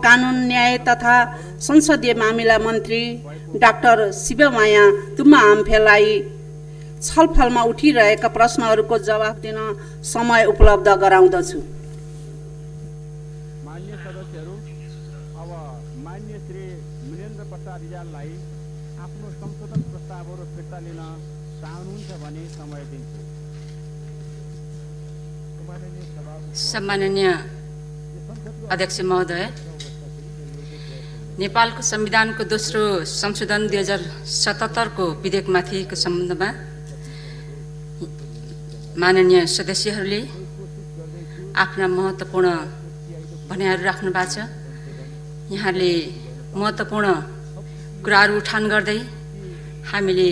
कानुन न्याय तथा संसदीय मामिला मन्त्री डाक्टर शिवमाया तुम्बा आम्फेलाई छलफलमा उठिरहेका प्रश्नहरूको जवाफ दिन समय उपलब्ध गराउँदछु। मान्य सदस्यहरू, अब मान्य श्री मृणेन्द्र प्रसाद रिजाललाई आफ्नो संशोधन प्रस्तावहरू फिर्ता लिन चाहनुहुन्छ भने समय दिन्छु। सम्माननीय अध्यक्ष महोदय, नेपालको संविधानको दोस्रो संशोधन 2077 को विधेयकमाथिको सम्बन्धमा माननीय सदस्यहरूले आफ्ना महत्त्वपूर्ण भनाइहरू राख्नु भएको छ। यहाँले महत्त्वपूर्ण कुराहरू उठान गर्दै हामीले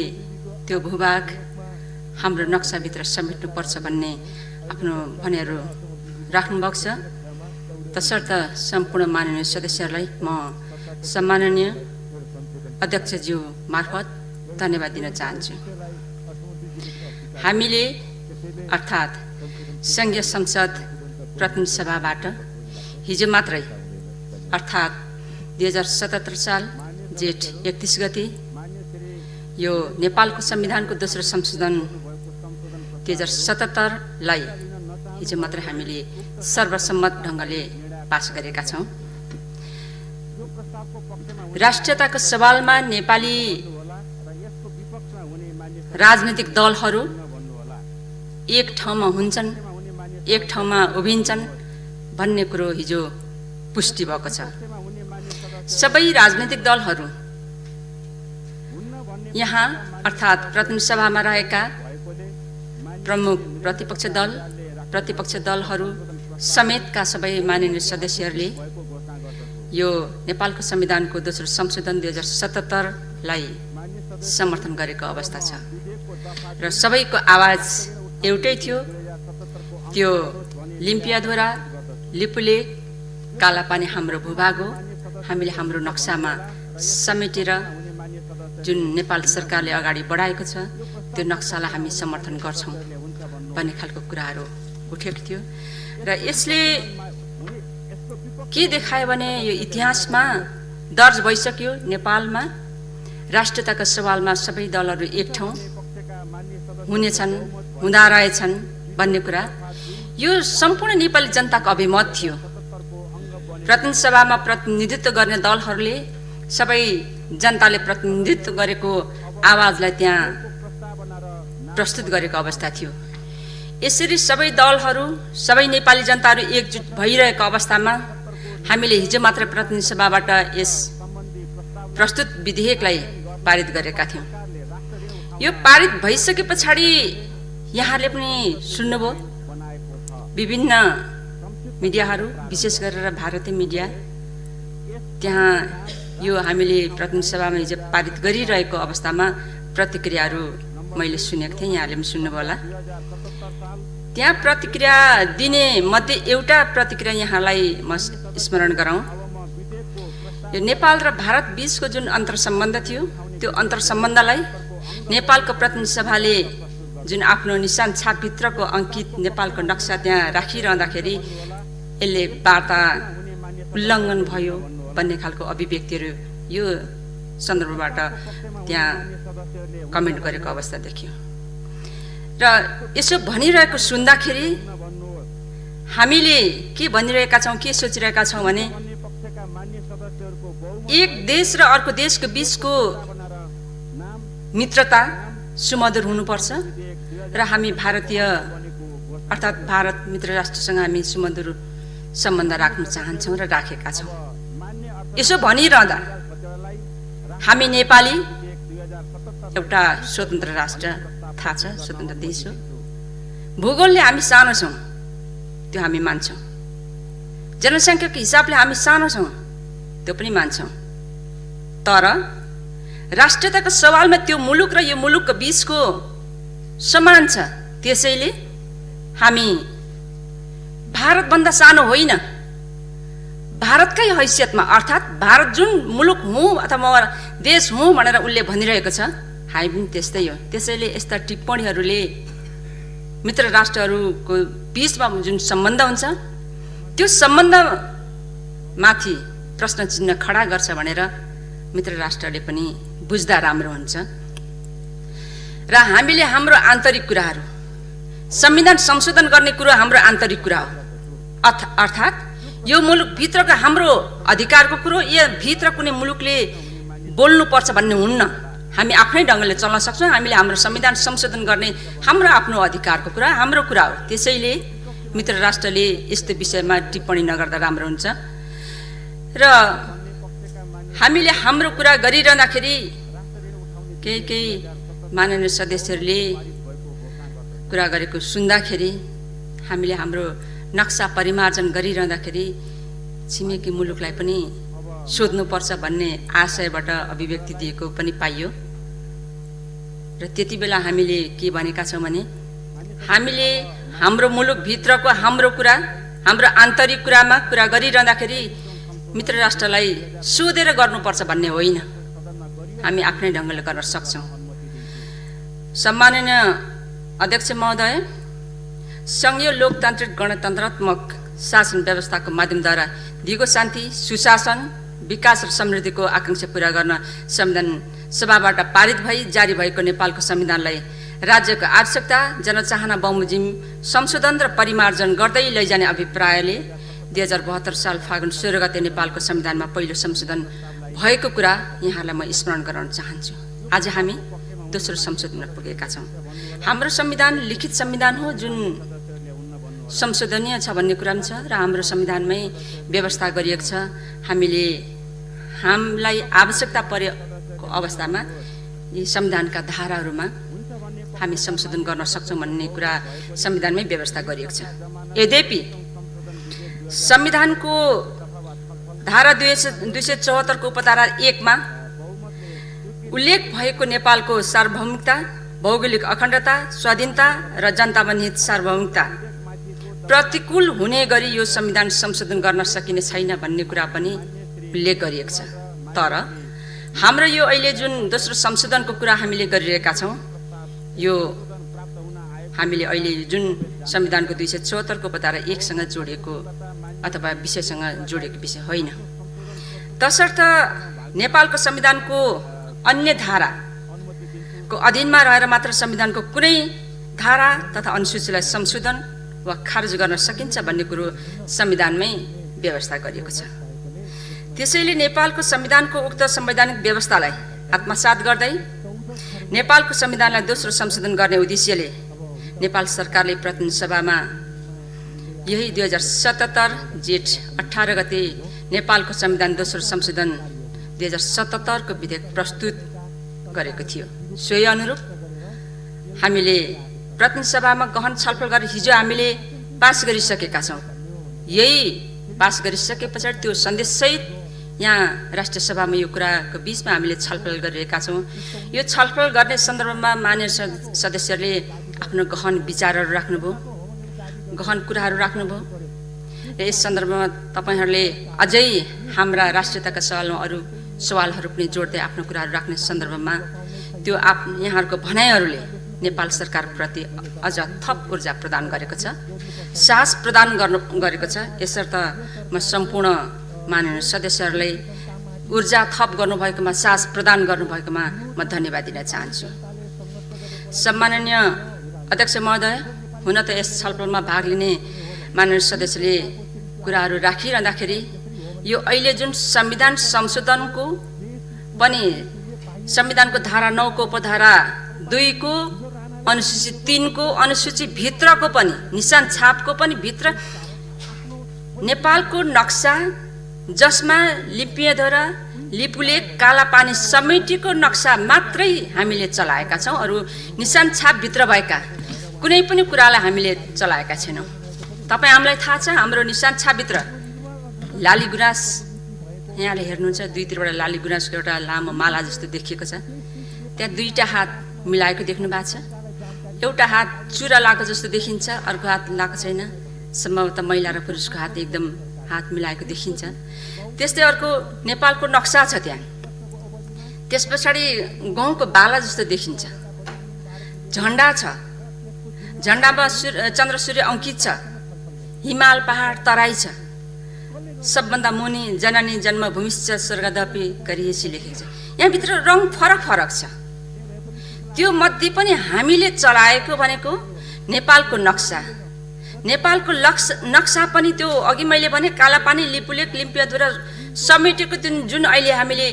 त्यो भूभाग हाम्रो नक्साभित्र समेट्नुपर्छ भन्ने आफ्नो भनाइहरू राख्नुभएको छ। तसर्थ सम्पूर्ण माननीय सदस्यहरूलाई म सम्माननीय अध्यक्षज्यू मार्फत धन्यवाद दिन चाहन्छु। हामीले अर्थात् सङ्घीय संसद प्रतिनिधि सभाबाट हिजो मात्रै अर्थात् 2077 साल जेठ 31 गते यो नेपालको संविधानको दोस्रो संशोधन 2077 लाई हिजो मात्रै हामीले सर्वसम्मत ढङ्गले पास गरेका छौँ। राष्ट्रियताको सवालमा नेपाली राजनीतिक दलहरू एक ठाउँमा हुन्छन्, एक ठाउँमा उभिन्छन् भन्ने कुरो हिजो पुष्टि भएको छ। सबै राजनीतिक दलहरू यहाँ अर्थात् प्रतिनिधि सभामा रहेका प्रमुख प्रतिपक्ष दलहरू समेतका सबै माननीय सदस्यहरूले यो नेपालको संविधानको दोस्रो संशोधन 2077 लाई समर्थन गरेको अवस्था छ र सबैको आवाज एउटै थियो। त्यो लिम्पियाधुरा लिपुले कालापानी हाम्रो भूभाग हो, हामीले हाम्रो नक्सामा समेटेर जुन नेपाल सरकारले अगाडि बढाएको छ त्यो नक्सालाई हामी समर्थन गर्छौँ भन्ने खालको कुराहरू उठेको थियो। र यसले के देखायो भने यो इतिहासमा दर्ज भइसक्यो, नेपालमा राष्ट्रियताको सवालमा सबै दलहरू एक ठाउँ हुनेछन्, हुँदा रहेछन् भन्ने कुरा यो सम्पूर्ण नेपाली जनताको अभिमत थियो। प्रतिनिधि सभामा प्रतिनिधित्व गर्ने दलहरूले सबै जनताले प्रतिनिधित्व गरेको आवाजलाई त्यहाँ प्रस्तुत गरेको अवस्था थियो। यसरी सबै दलहरू, सबै नेपाली जनताहरू एकजुट भइरहेको अवस्थामा हामीले हिजो मात्र प्रतिनिधि सभाबाट यस प्रस्तुत विधेयकलाई पारित गरेका थियौँ। यो पारित भइसके पछाडि यहाँहरूले पनि सुन्नुभयो, विभिन्न मिडियाहरू विशेष गरेर भारतीय मिडिया त्यहाँ यो हामीले प्रतिनिधि सभामा हिजो पारित गरिरहेको अवस्थामा प्रतिक्रियाहरू मैले सुनेको थिएँ, यहाँले पनि सुन्नुभयो होला। त्यहाँ प्रतिक्रिया दिने मध्ये एउटा प्रतिक्रिया यहाँलाई म स्मरण गराउँ। यो नेपाल र भारत बीचको जुन अन्तर्सम्बन्ध थियो त्यो अन्तर्सम्बन्धलाई नेपालको प्रतिनिधि सभाले जुन आफ्नो निशान छापभित्रको अङ्कित नेपालको नक्सा त्यहाँ राखिरहँदाखेरि यसले वार्ता उल्लङ्घन भयो भन्ने खालको अभिव्यक्तिहरू यो सन्दर्भबाट त्यहाँ कमेन्ट गरेको अवस्था देखियो। र यसो भनिरहेको सुन्दाखेरि हामीले के भनिरहेका छौँ, के सोचिरहेका छौँ भने एक देश र अर्को देशको बीचको मित्रता सुमधुर हुनुपर्छ र हामी भारतीय अर्थात् भारत मित्र राष्ट्रसँग हामी सुमधुर सम्बन्ध राख्न चाहन्छौँ र राखेका छौँ। यसो भनिरहँदा हामी नेपाली एउटा स्वतन्त्र राष्ट्र, थाहा छ, स्वतन्त्र देश हो। भूगोलले हामी सानो छौँ, त्यो हामी मान्छौँ। जनसङ्ख्याको हिसाबले हामी सानो छौँ, त्यो पनि मान्छौँ। तर राष्ट्रियताको सवालमा त्यो मुलुक र यो मुलुकको बीचको समान छ। त्यसैले हामी भारतभन्दा सानो होइन, भारतकै हैसियतमा अर्थात् भारत जुन मुलुक हुँ अथवा देश हुँ भनेर उसले भनिरहेको छ, हामी पनि त्यस्तै हो। त्यसैले यस्ता टिप्पणीहरूले मित्र राष्ट्रहरूको बीचमा जुन सम्बन्ध हुन्छ त्यो सम्बन्धमाथि प्रश्न चिन्ह खडा गर्छ भनेर मित्र राष्ट्रले पनि बुझ्दा राम्रो हुन्छ। र हामीले हाम्रो आन्तरिक कुराहरू, संविधान संशोधन गर्ने कुरो हाम्रो आन्तरिक कुरा हो। अर्थात् यो मुलुकभित्रको हाम्रो अधिकारको कुरो, यो भित्र कुनै मुलुकले बोल्नुपर्छ भन्ने हुन्न। हामी आफ्नै ढङ्गले चल्न सक्छौँ। हामीले हाम्रो संविधान संशोधन गर्ने हाम्रो आफ्नो अधिकारको कुरा हाम्रो कुरा हो। त्यसैले मित्र राष्ट्रले यस्तो विषयमा टिप्पणी नगर्दा राम्रो हुन्छ। र हामीले हाम्रो कुरा गरिरहँदाखेरि केही माननीय सदस्यहरूले कुरा गरेको सुन्दाखेरि, हामीले हाम्रो नक्सा परिमार्जन गरिरहँदाखेरि छिमेकी मुलुकलाई पनि सोध्नुपर्छ भन्ने आशयबाट अभिव्यक्ति दिएको पनि पाइयो। र त्यति बेला हामीले के भनेका छौँ भने, हामीले हाम्रो मुलुकभित्रको हाम्रो कुरा, हाम्रो आन्तरिक कुरामा कुरा गरिरहँदाखेरि मित्र राष्ट्रलाई सोधेर गर्नुपर्छ भन्ने होइन, हामी आफ्नै ढङ्गले गर्न सक्छौँ। सम्माननीय अध्यक्ष महोदय, सङ्घीय लोकतान्त्रिक गणतन्त्रात्मक शासन व्यवस्थाको माध्यमद्वारा दिगो शान्ति, सुशासन, विकास र समृद्धिको आकाङ्क्षा पूरा गर्न संविधान सभाबाट पारित भई जारी भएको नेपालको संविधानलाई राज्यको आवश्यकता, जनचाहना बमोजिम संशोधन र परिमार्जन गर्दै लैजाने अभिप्रायले 2072 साल फागुन 16 गते नेपालको संविधानमा पहिलो संशोधन भएको कुरा यहाँलाई म स्मरण गराउन चाहन्छु। आज हामी दोस्रो संशोधनमा पुगेका छौँ। हाम्रो संविधान लिखित संविधान हो जुन संशोधनीय छ भन्ने कुरा पनि छ र हाम्रो संविधानमै व्यवस्था गरिएको छ। हामीलाई आवश्यकता परेको अवस्थामा यी संविधानका धाराहरूमा हामी संशोधन गर्न सक्छौँ भन्ने कुरा संविधानमै व्यवस्था गरिएको छ। यद्यपि संविधानको धारा 274 को उपधारा 1 मा उल्लेख भएको नेपालको सार्वभौमिकता, भौगोलिक अखण्डता, स्वाधीनता र जनतावाहित सार्वभौमिकता प्रतिकूल हुने गरी यो संविधान संशोधन गर्न सकिने छैन भन्ने कुरा पनि उल्लेख गरिएको छ। तर हाम्रो यो अहिले जुन दोस्रो संशोधनको कुरा हामीले गरिरहेका छौँ, यो हामीले अहिले जुन संविधानको 274 को उपधारा 1 सँग जोडिएको अथवा विषयसँग जोडिएको विषय होइन। तसर्थ नेपालको संविधानको अन्य धाराको अधीनमा रहेर मात्र संविधानको कुनै धारा तथा अनुसूचीलाई संशोधन वा खारेज गर्न सकिन्छ भन्ने कुरो संविधानमै व्यवस्था गरिएको छ। त्यसैले नेपालको संविधानको उक्त संवैधानिक व्यवस्थालाई आत्मसात गर्दै नेपालको संविधानलाई दोस्रो संशोधन गर्ने उद्देश्यले नेपाल सरकारले प्रतिनिधि सभामा यही 2077 जेठ 18 गते नेपालको संविधान दोस्रो संशोधन 2077 को विधेयक प्रस्तुत गरेको थियो। सोही अनुरूप हामीले प्रतिनिधि सभामा गहन छलफल गरेर हिजो हामीले पास गरिसकेका छौँ। यही पास गरिसके पछाडि त्यो सन्देशसहित यहाँ राष्ट्रिय सभामा यो कुराको बिचमा हामीले छलफल गरिरहेका छौँ। यो छलफल गर्ने सन्दर्भमा मान्य सदस्यहरूले आफ्नो गहन विचारहरू राख्नुभयो, गहन कुराहरू राख्नुभयो र यस सन्दर्भमा तपाईँहरूले अझै हाम्रा राष्ट्रियताका सवालमा अरू सवालहरू पनि जोड्दै आफ्नो कुराहरू राख्ने सन्दर्भमा त्यो यहाँहरूको भनाइहरूले नेपाल सरकारप्रति अझ थप ऊर्जा प्रदान गरेको छ, साहस प्रदान गरेको छ। यसर्थ म सम्पूर्ण माननीय सदस्यहरूलाई ऊर्जा थप गर्नुभएकोमा, साहस प्रदान गर्नुभएकोमा म धन्यवाद दिन चाहन्छु। सम्माननीय अध्यक्ष महोदय, हुन त यस छलफलमा भाग लिने माननीय सदस्यले कुराहरू राखिरहँदाखेरि यो अहिले जुन संविधान संशोधनको पनि संविधानको धारा 9 को उपधारा 2 को अनुसूची 3 को अनुसूची भित्रको पनि निशान छापको पनि भित्र नेपालको नक्सा जसमा लिपियधरा, लिपुलेख, कालापानी समितिको नक्सा मात्रै हामीले चलाएका छौँ। अरू निशान छाप भित्र भएका कुनै पनि कुरालाई हामीले चलाएका छैनौँ। तपाईँ हामीलाई थाहा छ, हाम्रो निशान छापभित्र लाली गुराँस यहाँले हेर्नुहुन्छ, दुईतिरबाट लाली गुराँसको एउटा लामो माला जस्तो देखिएको छ। त्यहाँ दुईटा हात मिलाएको देख्नु भएको छ। एउटा हात चुरा लगाएको जस्तो देखिन्छ, अर्को हात लगाएको छैन। सम्भवतः महिला र पुरुषको हात एकदम हात मिलाएको देखिन्छ। त्यस्तै अर्को नेपालको नक्सा छ त्यहाँ। त्यस पछाडि गहुँको बाला जस्तो देखिन्छ। झन्डा छ, झन्डामा चन्द्र सूर्य अङ्कित छ। हिमाल, पहाड, तराई छ सबभन्दा मुनि जननी जन्मभूमिश्च स्वर्गदपि गरिएसी लेखेको छ। यहाँभित्र रङ फरक फरक छ। त्यो मध्ये पनि हामीले चलाएको भनेको नेपालको नक्सा। नेपालको नक्सा पनि त्यो अघि मैले भने कालापानी लिपुलेक लिम्पियाद्वारा समेटेको जुन अहिले हामीले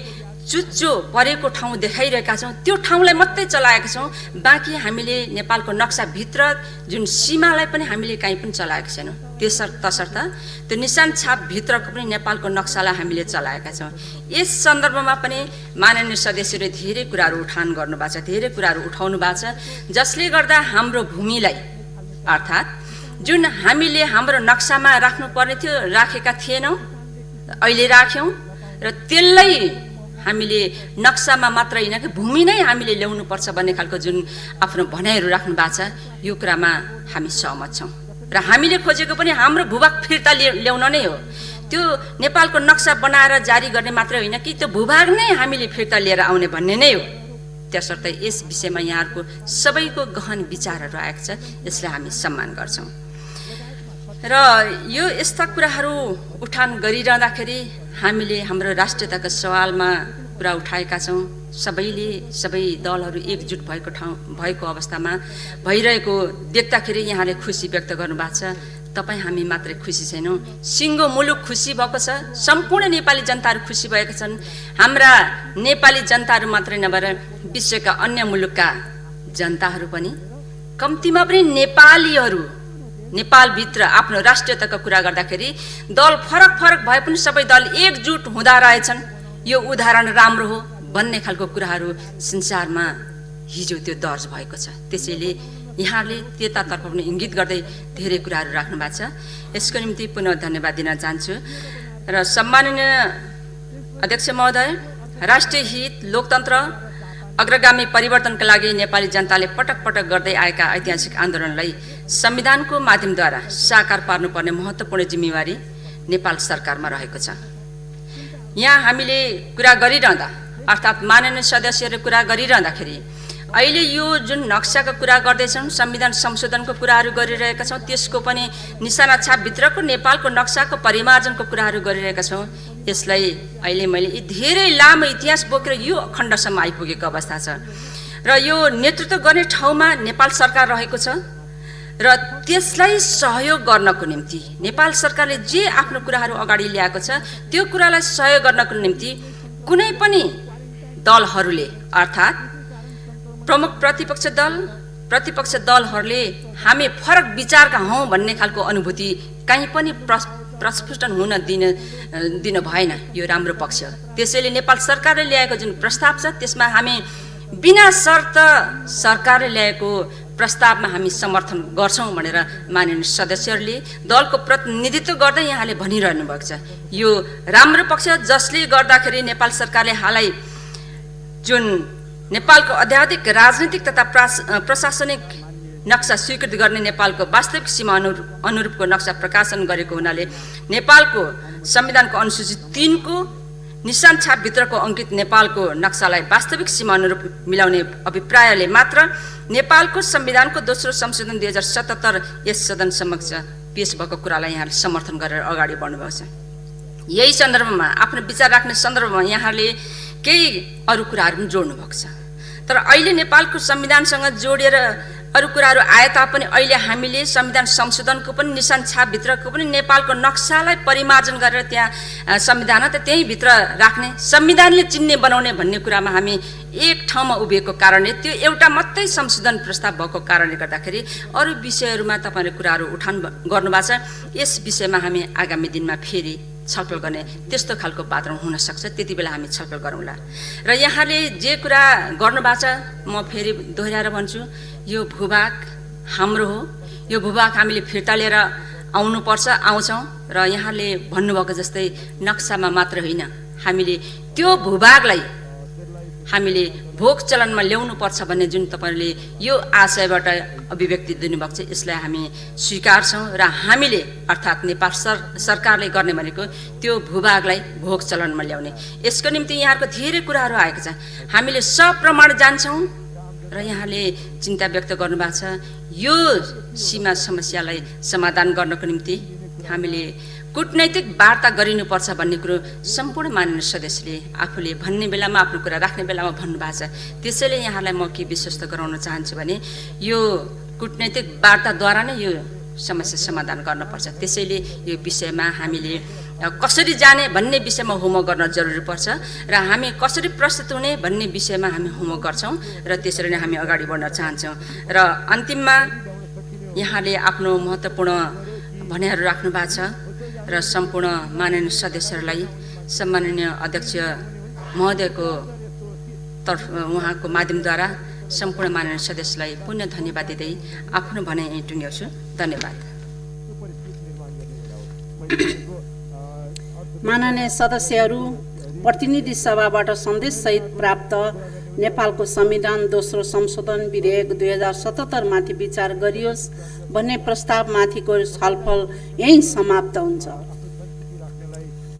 चुच्चो परेको ठाउँ देखाइरहेका छौँ त्यो ठाउँलाई मात्रै चलाएका छौँ। बाँकी हामीले नेपालको नक्साभित्र जुन सीमालाई पनि हामीले कहीँ पनि चलाएका छैनौँ। तसर्थ त्यो निशान छापभित्रको पनि नेपालको नक्सालाई हामीले चलाएका छौँ। यस सन्दर्भमा पनि माननीय सदस्यले धेरै कुराहरू उठान गर्नुभएको छ, धेरै कुराहरू उठाउनु भएको छ, जसले गर्दा हाम्रो भूमिलाई अर्थात् जुन हामीले हाम्रो नक्सामा राख्नुपर्ने थियो राखेका थिएनौँ, अहिले राख्यौँ र त्यसलाई हामीले नक्सामा मात्र होइन कि भूमि नै हामीले ल्याउनुपर्छ भन्ने खालको जुन आफ्नो भनाइहरू राख्नु भएको छ, यो कुरामा हामी सहमत छौँ। र हामीले खोजेको पनि हाम्रो भूभाग फिर्ता ल्याउन नै हो। त्यो नेपालको नक्सा बनाएर जारी गर्ने मात्रै होइन कि त्यो भूभाग नै हामीले फिर्ता लिएर आउने भन्ने नै हो। त्यसर्थ यस विषयमा यहाँहरूको सबैको गहन विचारहरू आएको छ, यसलाई हामी सम्मान गर्छौँ। र यो यस्ता कुराहरू उठान गरिरहँदाखेरि हामीले हाम्रो राष्ट्रियताको सवालमा कुरा उठाएका छौँ। सबै दलहरू एकजुट भएको अवस्थामा भइरहेको देख्दाखेरि यहाँले खुसी व्यक्त गर्नुभएको छ। तपाईँ हामी मात्रै खुसी छैनौँ, सिङ्गो मुलुक खुसी भएको छ, सम्पूर्ण नेपाली जनताहरू खुसी भएका छन्। हाम्रा नेपाली जनताहरू मात्रै नभएर विश्वका अन्य मुलुकका जनताहरू पनि, कम्तीमा पनि नेपालीहरू नेपालभित्र आफ्नो राष्ट्रियताको कुरा गर्दाखेरि दल फरक फरक भए पनि सबै दल एकजुट हुँदा रहेछन्, यो उदाहरण राम्रो हो भन्ने खालको कुराहरू संसारमा हिजो त्यो दर्ज भएको छ। त्यसैले यहाँले त्यतातर्फ पनि इङ्गित गर्दै धेरै कुराहरू राख्नु भएको छ। यसको निम्ति पुनः धन्यवाद दिन चाहन्छु। र सम्माननीय अध्यक्ष महोदय, राष्ट्रिय हित, लोकतन्त्र, अग्रगामी परिवर्तनका लागि नेपाली जनताले पटक पटक गर्दै आएका ऐतिहासिक आन्दोलनलाई संविधानको माध्यमद्वारा साकार पार्नुपर्ने महत्त्वपूर्ण जिम्मेवारी नेपाल सरकारमा रहेको छ। यहाँ हामीले कुरा गरिरहँदा अर्थात् माननीय सदस्यहरूले कुरा गरिरहँदाखेरि अहिले यो जुन नक्साको कुरा गर्दैछौँ, संविधान संशोधनको कुराहरू गरिरहेका छौँ, त्यसको पनि निशाना छापभित्रको नेपालको नक्साको परिमार्जनको कुराहरू गरिरहेका छौँ। यसलाई अहिले मैले धेरै लामो इतिहास बोकेर यो खण्डसम्म आइपुगेको अवस्था छ र यो नेतृत्व गर्ने ठाउँमा नेपाल सरकार रहेको छ र त्यसलाई सहयोग गर्नको निम्ति नेपाल सरकारले जे आफ्नो कुराहरू अगाडि ल्याएको छ त्यो कुरालाई सहयोग गर्नको निम्ति कुनै पनि दलहरूले अर्थात् प्रमुख प्रतिपक्ष दलहरूले हामी फरक विचारका हौँ भन्ने खालको अनुभूति कहीँ पनि प्रस्फुटन हुन दिन भएन। यो राम्रो पक्ष हो। त्यसैले नेपाल सरकारले ल्याएको जुन प्रस्ताव छ त्यसमा हामी बिना शर्त सरकारले ल्याएको प्रस्तावमा हामी समर्थन गर्छौँ भनेर माननीय सदस्यहरूले दलको प्रतिनिधित्व गर्दै यहाँले भनिरहनु भएको छ। यो राम्रो पक्ष, जसले गर्दाखेरि नेपाल सरकारले हालै जुन नेपालको अध्यात्मिक राजनीतिक तथा प्रशासनिक नक्सा स्वीकृति गर्ने नेपालको वास्तविक सीमा अनुरूपको नक्सा प्रकाशन गरेको हुनाले नेपालको संविधानको अनुसूची 3 को निशान छापभित्रको अङ्कित नेपालको नक्सालाई वास्तविक सीमा अनुरूप मिलाउने अभिप्रायले मात्र नेपालको संविधानको दोस्रो संशोधन 2077 यस सदन समक्ष पेश भएको कुरालाई यहाँले समर्थन गरेर अगाडि बढ्नुभएको छ। यही सन्दर्भमा आफ्नो विचार राख्ने सन्दर्भमा यहाँले केही अरू कुराहरू पनि जोड्नु भएको छ। तर अहिले नेपालको संविधानसँग जोडिएर अरू कुराहरू आए तापनि अहिले हामीले संविधान संशोधनको पनि निशान छापभित्रको पनि नेपालको नक्सालाई परिमार्जन गरेर त्यहाँ संविधान त त्यहीँभित्र राख्ने, संविधानले चिन्ने बनाउने भन्ने कुरामा हामी एक ठाउँमा उभिएको कारणले त्यो एउटा मात्रै संशोधन प्रस्ताव भएको कारणले गर्दाखेरि अरू विषयहरूमा तपाईँले कुराहरू उठान गर्नुभएको छ। यस विषयमा हामी आगामी दिनमा फेरि छलफल गर्ने त्यस्तो खालको वातावरण हुन सक्छ, त्यति बेला हामी छलफल गरौँला। र यहाँले जे कुरा गर्नुभएको छ म फेरि दोहोऱ्याएर भन्छु, यो भूभाग हाम्रो हो, यो भूभाग हामीले फिर्ता लिएर आउँछौँ र यहाँले भन्नुभएको जस्तै नक्सामा मात्र होइन, हामीले त्यो भूभागलाई हामीले भोग चलनमा ल्याउनु पर्छ भन्ने जुन तपाईँले यो आशयबाट अभिव्यक्ति दिनुभएको छ यसलाई हामी स्वीकार्छौँ र हामीले अर्थात् नेपाल सरकारले गर्ने भनेको त्यो भूभागलाई भोग चलनमा ल्याउने। यसको निम्ति यहाँको धेरै कुराहरू आएको छ। हामीले सप्रमाण जान्छौँ र यहाँले चिन्ता व्यक्त गर्नुभएको छ। यो सीमा समस्यालाई समाधान गर्नको निम्ति हामीले कूटनैतिक वार्ता गरिनुपर्छ भन्ने कुरो सम्पूर्ण माननीय सदस्यले आफूले भन्ने बेलामा आफ्नो कुरा राख्ने बेलामा भन्नुभएको छ। त्यसैले यहाँलाई म के विश्वस्त गराउन चाहन्छु भने यो कूटनैतिक वार्ताद्वारा नै यो समस्या समाधान गर्नुपर्छ। त्यसैले यो विषयमा हामीले कसरी जाने भन्ने विषयमा होमवर्क गर्न जरुरी पर्छ र हामी कसरी प्रस्तुत हुने भन्ने विषयमा हामी होमवर्क गर्छौँ र त्यसरी नै हामी अगाडि बढ्न चाहन्छौँ। र अन्तिममा यहाँले आफ्नो महत्त्वपूर्ण भनाइहरू राख्नु भएको छ र सम्पूर्ण माननीय सदस्यहरूलाई सम्माननीय अध्यक्ष महोदयको तर्फ उहाँको माध्यमद्वारा सम्पूर्ण माननीय सदस्यलाई पुनः धन्यवाद दिँदै आफ्नो भनाइ यहीँ टुङ्ग्याउँछु। धन्यवाद। माननीय सदस्यहरू, प्रतिनिधि सभाबाट सन्देशसहित प्राप्त नेपालको संविधान दोस्रो संशोधन विधेयक 2077 माथि विचार गरियोस् भन्ने प्रस्तावमाथिको छलफल यहीँ समाप्त हुन्छ।